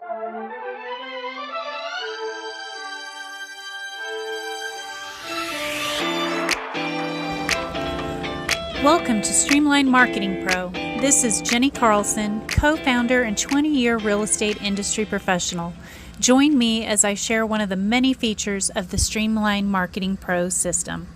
Welcome to StreamLine Marketing Pro. This is Jenny Carlson, co-founder and 20-year real estate industry professional. Join me as I share one of the many features of the StreamLine Marketing Pro system.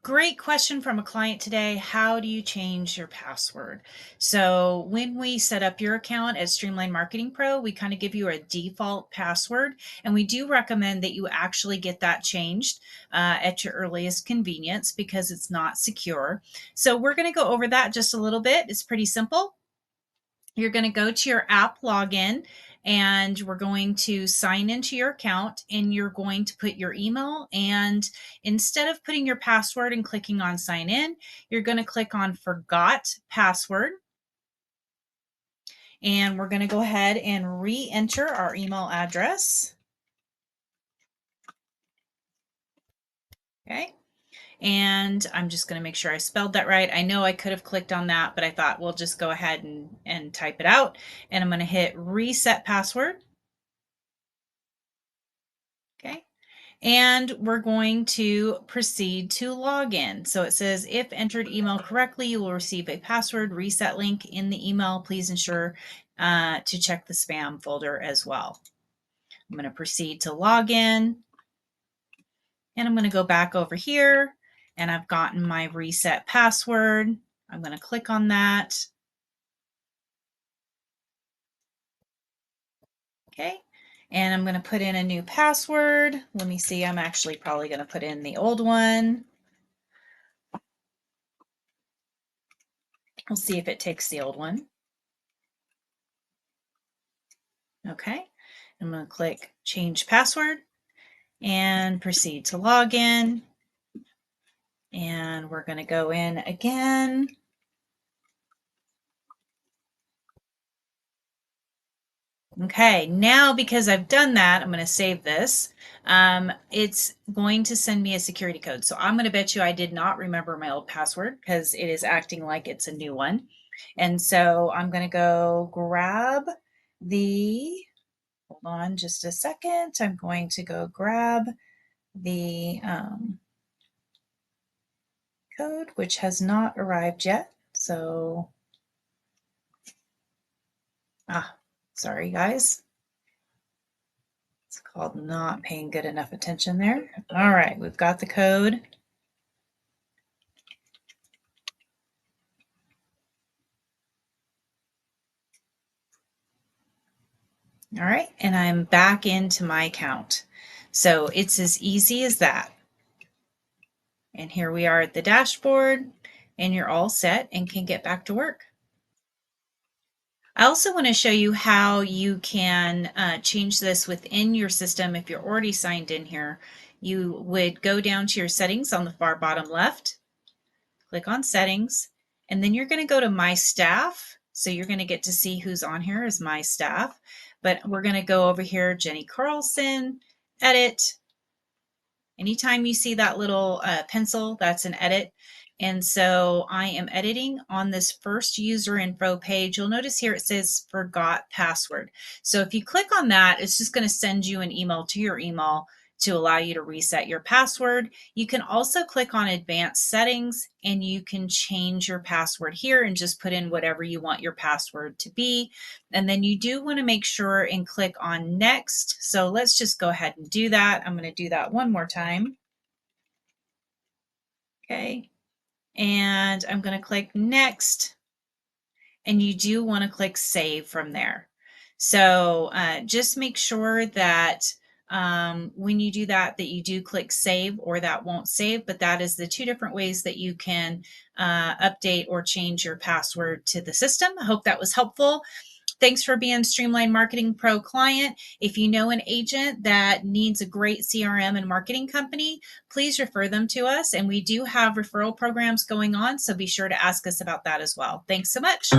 Great question from a client today. How do you change your password? So when we set up your account as StreamLine Marketing Pro, we kind of give you a default password, and we do recommend that you actually get that changed at your earliest convenience because it's not secure. So we're going to go over that just a little bit. It's pretty simple. You're going to go to your app login, and we're going to sign into your account, and you're going to put your email, and instead of putting your password and clicking on sign in, you're going to click on forgot password. And we're going to go ahead and re-enter our email address. Okay. And I'm just going to make sure I spelled that right. I know I could have clicked on that, but I thought we'll just go ahead and type it out. And I'm going to hit reset password. Okay. And we're going to proceed to log in. So it says, if entered email correctly, you will receive a password reset link in the email. Please ensure to check the spam folder as well. I'm going to proceed to log in. And I'm going to go back over here, and I've gotten my reset password. I'm going to click on that. Okay. And I'm going to put in a new password. Let me see. I'm actually probably going to put in the old one. We'll see if it takes the old one. Okay. I'm going to click change password and proceed to log in. And we're going to go in again. Okay, now because I've done that, I'm going to save this. It's going to send me a security code. So I'm going to bet you I did not remember my old password because it is acting like it's a new one. And so I'm going to go grab hold on just a second. I'm going to go grab the code, which has not arrived yet. So, sorry guys. It's called not paying good enough attention there. All right, we've got the code. All right, and I'm back into my account. So it's as easy as that. And here we are at the dashboard, and you're all set and can get back to work. I also want to show you how you can change this within your system. If you're already signed in here, you would go down to your settings on the far bottom left, click on settings, and then you're going to go to my staff. So you're going to get to see who's on here as my staff. But we're going to go over here, Jenny Carlson, edit. Anytime you see that little pencil, that's an edit. And so I am editing on this first user info page. You'll notice here it says forgot password. So if you click on that, it's just going to send you an email to your email to allow you to reset your password. You can also click on advanced settings, and you can change your password here and just put in whatever you want your password to be. And then you do want to make sure and click on next. So let's just go ahead and do that. I'm going to do that one more time. Okay. And I'm going to click next, and you do want to click save from there. So just make sure that when you do that, that you do click save, or that won't save, but that is the two different ways that you can update or change your password to the system. I hope that was helpful. Thanks for being StreamLine Marketing Pro client. If you know an agent that needs a great CRM and marketing company, please refer them to us. And we do have referral programs going on, so be sure to ask us about that as well. Thanks so much.